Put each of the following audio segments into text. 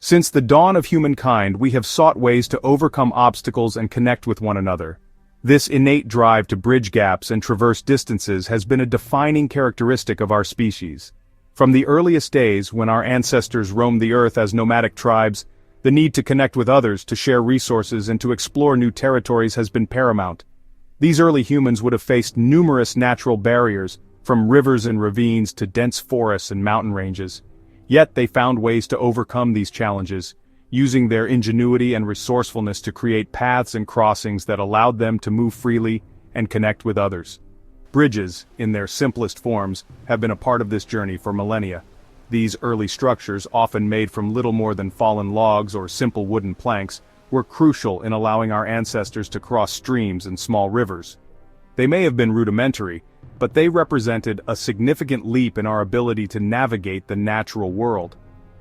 Since the dawn of humankind, we have sought ways to overcome obstacles and connect with one another. This innate drive to bridge gaps and traverse distances has been a defining characteristic of our species. From the earliest days, when our ancestors roamed the earth as nomadic tribes, the need to connect with others, to share resources, and to explore new territories has been paramount. These early humans would have faced numerous natural barriers, from rivers and ravines to dense forests and mountain ranges. Yet they found ways to overcome these challenges, using their ingenuity and resourcefulness to create paths and crossings that allowed them to move freely and connect with others. Bridges, in their simplest forms, have been a part of this journey for millennia. These early structures, often made from little more than fallen logs or simple wooden planks, were crucial in allowing our ancestors to cross streams and small rivers. They may have been rudimentary, but they represented a significant leap in our ability to navigate the natural world.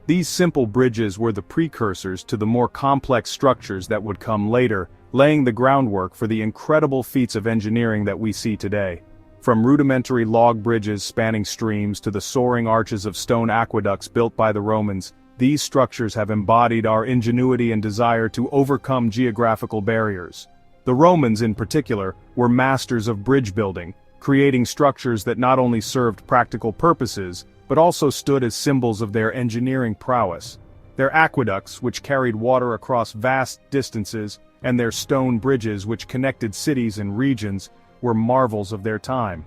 These simple bridges were the precursors to the more complex structures that would come later, laying the groundwork for the incredible feats of engineering that we see today. From rudimentary log bridges spanning streams to the soaring arches of stone aqueducts built by the Romans, these structures have embodied our ingenuity and desire to overcome geographical barriers. The Romans, in particular, were masters of bridge building, creating structures that not only served practical purposes, but also stood as symbols of their engineering prowess. Their aqueducts, which carried water across vast distances, and their stone bridges which connected cities and regions, were marvels of their time.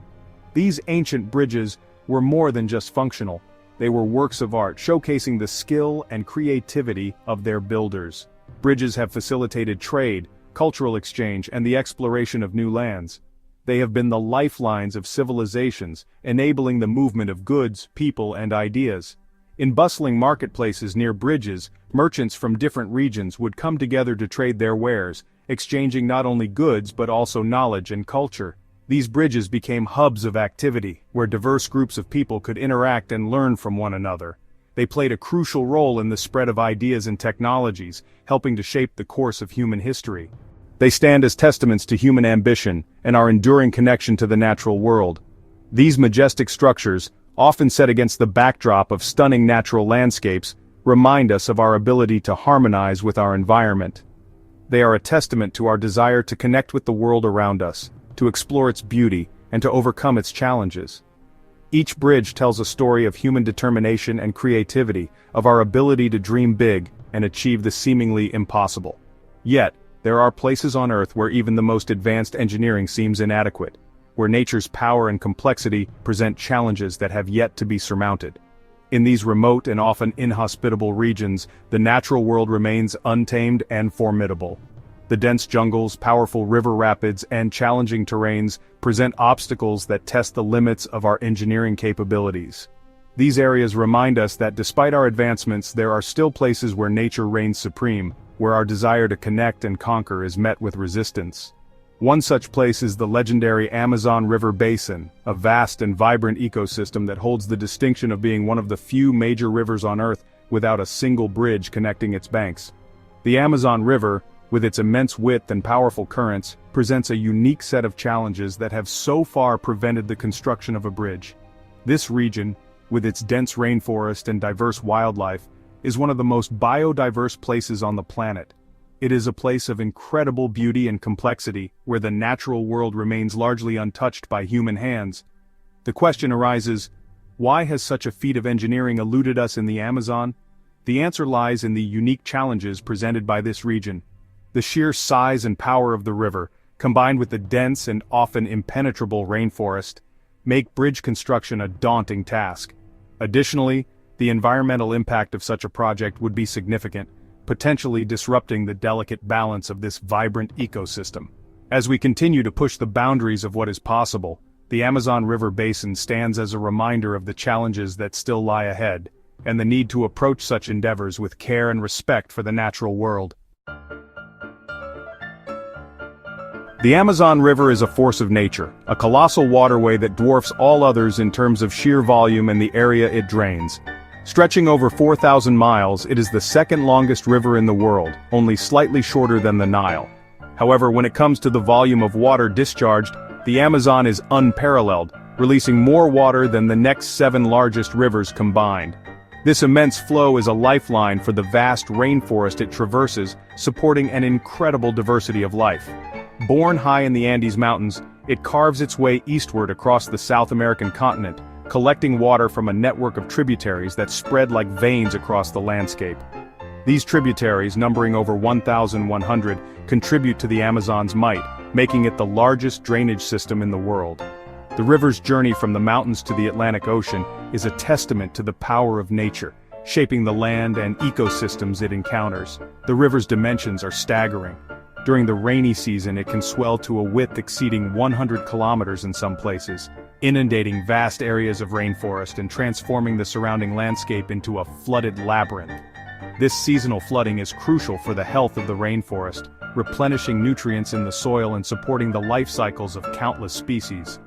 These ancient bridges were more than just functional. They were works of art, showcasing the skill and creativity of their builders. Bridges have facilitated trade, cultural exchange, and the exploration of new lands. They have been the lifelines of civilizations, enabling the movement of goods, people, and ideas. In bustling marketplaces near bridges, merchants from different regions would come together to trade their wares, exchanging not only goods but also knowledge and culture. These bridges became hubs of activity, where diverse groups of people could interact and learn from one another. They played a crucial role in the spread of ideas and technologies, helping to shape the course of human history. They stand as testaments to human ambition and our enduring connection to the natural world. These majestic structures, often set against the backdrop of stunning natural landscapes, remind us of our ability to harmonize with our environment. They are a testament to our desire to connect with the world around us, to explore its beauty, and to overcome its challenges. Each bridge tells a story of human determination and creativity, of our ability to dream big and achieve the seemingly impossible. Yet, there are places on Earth where even the most advanced engineering seems inadequate, where nature's power and complexity present challenges that have yet to be surmounted. In these remote and often inhospitable regions, the natural world remains untamed and formidable. The dense jungles, powerful river rapids, and challenging terrains present obstacles that test the limits of our engineering capabilities. These areas remind us that despite our advancements, there are still places where nature reigns supreme, where our desire to connect and conquer is met with resistance. One such place is the legendary Amazon River Basin, a vast and vibrant ecosystem that holds the distinction of being one of the few major rivers on Earth without a single bridge connecting its banks. The Amazon River, with its immense width and powerful currents, presents a unique set of challenges that have so far prevented the construction of a bridge. This region, with its dense rainforest and diverse wildlife, is one of the most biodiverse places on the planet. It is a place of incredible beauty and complexity, where the natural world remains largely untouched by human hands. The question arises, why has such a feat of engineering eluded us in the Amazon? The answer lies in the unique challenges presented by this region. The sheer size and power of the river, combined with the dense and often impenetrable rainforest, make bridge construction a daunting task. Additionally, the environmental impact of such a project would be significant, potentially disrupting the delicate balance of this vibrant ecosystem. As we continue to push the boundaries of what is possible, the Amazon River Basin stands as a reminder of the challenges that still lie ahead, and the need to approach such endeavors with care and respect for the natural world. The Amazon River is a force of nature, a colossal waterway that dwarfs all others in terms of sheer volume and the area it drains. Stretching over 4,000 miles, it is the second longest river in the world, only slightly shorter than the Nile. However, when it comes to the volume of water discharged, the Amazon is unparalleled, releasing more water than the next 7 largest rivers combined. This immense flow is a lifeline for the vast rainforest it traverses, supporting an incredible diversity of life. Born high in the Andes Mountains, it carves its way eastward across the South American continent, collecting water from a network of tributaries that spread like veins across the landscape. These tributaries, numbering over 1,100, contribute to the Amazon's might, making it the largest drainage system in the world. The river's journey from the mountains to the Atlantic Ocean is a testament to the power of nature, shaping the land and ecosystems it encounters. The river's dimensions are staggering. During the rainy season, it can swell to a width exceeding 100 kilometers in some places, inundating vast areas of rainforest and transforming the surrounding landscape into a flooded labyrinth. This seasonal flooding is crucial for the health of the rainforest, replenishing nutrients in the soil and supporting the life cycles of countless species.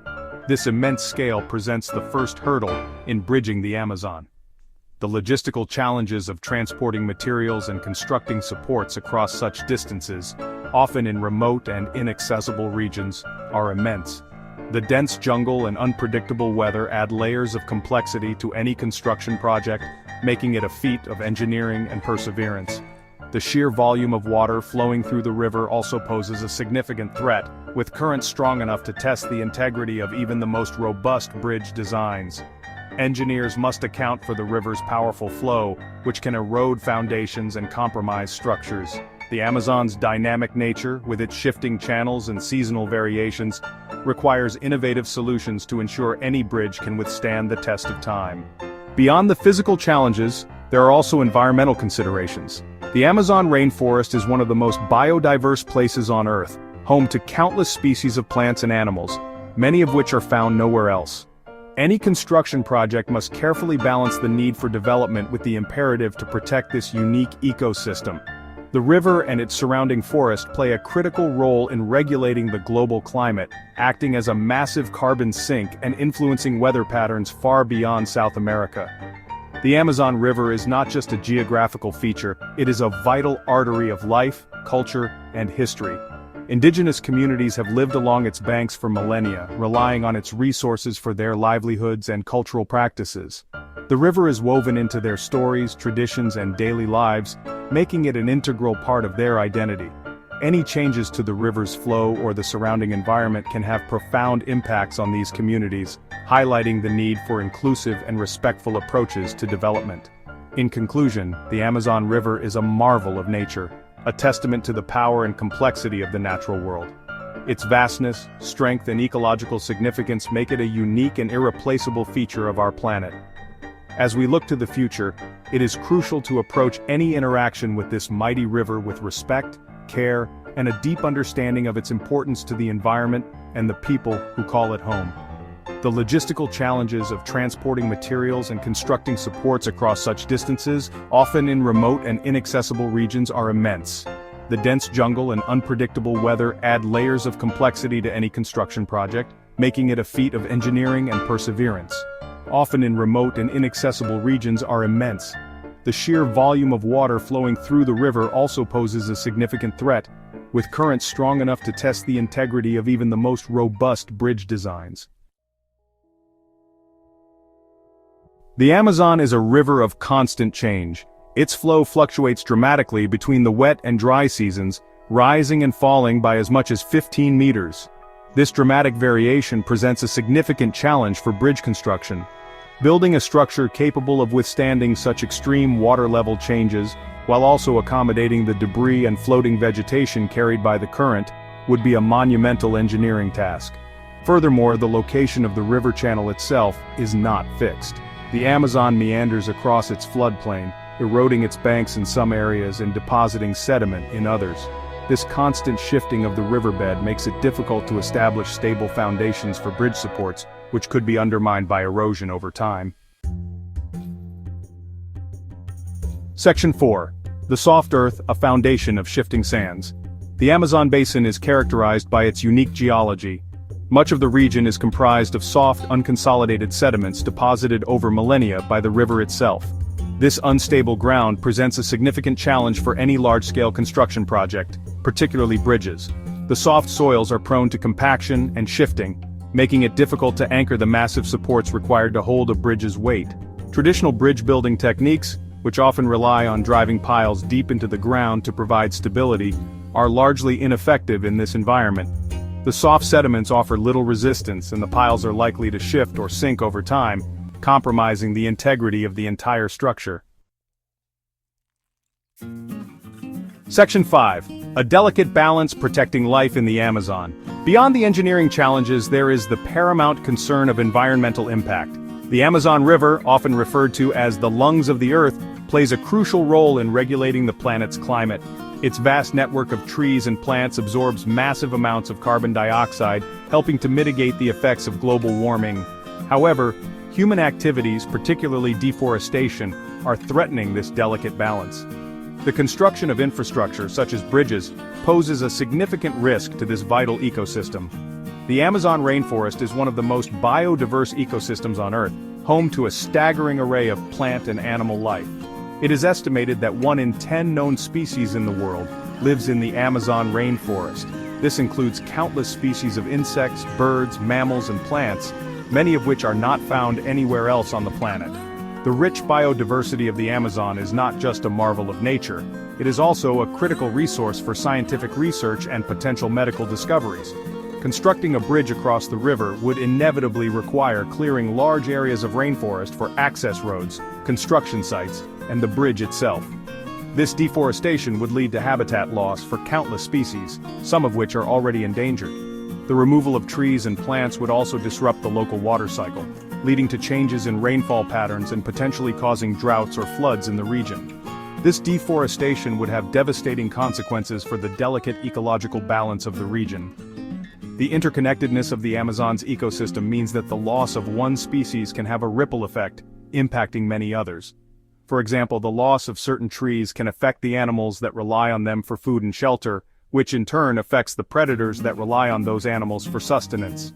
This immense scale presents the first hurdle in bridging the Amazon. The logistical challenges of transporting materials and constructing supports across such distances, often in remote and inaccessible regions, are immense. The dense jungle and unpredictable weather add layers of complexity to any construction project, making it a feat of engineering and perseverance. The sheer volume of water flowing through the river also poses a significant threat, with currents strong enough to test the integrity of even the most robust bridge designs. Engineers must account for the river's powerful flow, which can erode foundations and compromise structures. The Amazon's dynamic nature, with its shifting channels and seasonal variations, requires innovative solutions to ensure any bridge can withstand the test of time. Beyond the physical challenges, there are also environmental considerations. The Amazon rainforest is one of the most biodiverse places on Earth, home to countless species of plants and animals, many of which are found nowhere else. Any construction project must carefully balance the need for development with the imperative to protect this unique ecosystem. The river and its surrounding forest play a critical role in regulating the global climate, acting as a massive carbon sink and influencing weather patterns far beyond South America. The Amazon River is not just a geographical feature, it is a vital artery of life, culture, and history. Indigenous communities have lived along its banks for millennia, relying on its resources for their livelihoods and cultural practices. The river is woven into their stories, traditions, and daily lives, making it an integral part of their identity. Any changes to the river's flow or the surrounding environment can have profound impacts on these communities, highlighting the need for inclusive and respectful approaches to development. In conclusion, the Amazon River is a marvel of nature, a testament to the power and complexity of the natural world. Its vastness, strength, and ecological significance make it a unique and irreplaceable feature of our planet. As we look to the future, it is crucial to approach any interaction with this mighty river with respect, care, and a deep understanding of its importance to the environment and the people who call it home. The logistical challenges of transporting materials and constructing supports across such distances, often in remote and inaccessible regions, are immense. The dense jungle and unpredictable weather add layers of complexity to any construction project, making it a feat of engineering and perseverance. Often in remote and inaccessible regions are immense. The sheer volume of water flowing through the river also poses a significant threat, with currents strong enough to test the integrity of even the most robust bridge designs. The Amazon is a river of constant change. Its flow fluctuates dramatically between the wet and dry seasons, rising and falling by as much as 15 meters. This dramatic variation presents a significant challenge for bridge construction. Building a structure capable of withstanding such extreme water level changes, while also accommodating the debris and floating vegetation carried by the current, would be a monumental engineering task. Furthermore, the location of the river channel itself is not fixed. The Amazon meanders across its floodplain, eroding its banks in some areas and depositing sediment in others. This constant shifting of the riverbed makes it difficult to establish stable foundations for bridge supports, which could be undermined by erosion over time. Section 4. The soft earth, a foundation of shifting sands. The Amazon basin is characterized by its unique geology. Much of the region is comprised of soft, unconsolidated sediments deposited over millennia by the river itself. This unstable ground presents a significant challenge for any large-scale construction project, particularly bridges. The soft soils are prone to compaction and shifting, making it difficult to anchor the massive supports required to hold a bridge's weight. Traditional bridge-building techniques, which often rely on driving piles deep into the ground to provide stability, are largely ineffective in this environment. The soft sediments offer little resistance and the piles are likely to shift or sink over time, compromising the integrity of the entire structure. Section 5. A delicate balance protecting life in the Amazon. Beyond the engineering challenges, there is the paramount concern of environmental impact. The Amazon River, often referred to as the lungs of the Earth, plays a crucial role in regulating the planet's climate. Its vast network of trees and plants absorbs massive amounts of carbon dioxide, helping to mitigate the effects of global warming. However, human activities, particularly deforestation, are threatening this delicate balance. The construction of infrastructure, such as bridges, poses a significant risk to this vital ecosystem. The Amazon rainforest is one of the most biodiverse ecosystems on Earth, home to a staggering array of plant and animal life. It is estimated that 1 in 10 known species in the world lives in the Amazon rainforest. This includes countless species of insects, birds, mammals, and plants, many of which are not found anywhere else on the planet. The rich biodiversity of the Amazon is not just a marvel of nature, it is also a critical resource for scientific research and potential medical discoveries. Constructing a bridge across the river would inevitably require clearing large areas of rainforest for access roads, construction sites, and the bridge itself. This deforestation would lead to habitat loss for countless species, some of which are already endangered. The removal of trees and plants would also disrupt the local water cycle, leading to changes in rainfall patterns and potentially causing droughts or floods in the region. This deforestation would have devastating consequences for the delicate ecological balance of the region. The interconnectedness of the Amazon's ecosystem means that the loss of one species can have a ripple effect, impacting many others. For example, the loss of certain trees can affect the animals that rely on them for food and shelter, which in turn affects the predators that rely on those animals for sustenance.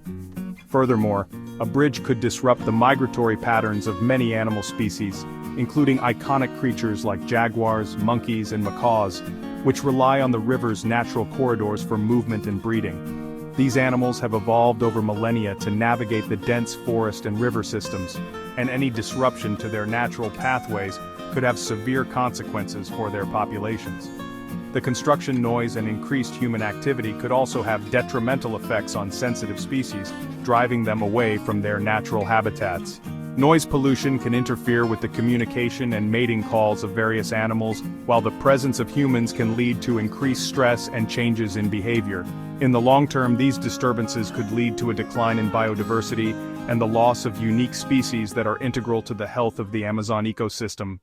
Furthermore, a bridge could disrupt the migratory patterns of many animal species, including iconic creatures like jaguars, monkeys, and macaws, which rely on the river's natural corridors for movement and breeding. These animals have evolved over millennia to navigate the dense forest and river systems, and any disruption to their natural pathways could have severe consequences for their populations. The construction noise and increased human activity could also have detrimental effects on sensitive species, driving them away from their natural habitats. Noise pollution can interfere with the communication and mating calls of various animals, while the presence of humans can lead to increased stress and changes in behavior. In the long term, these disturbances could lead to a decline in biodiversity and the loss of unique species that are integral to the health of the Amazon ecosystem.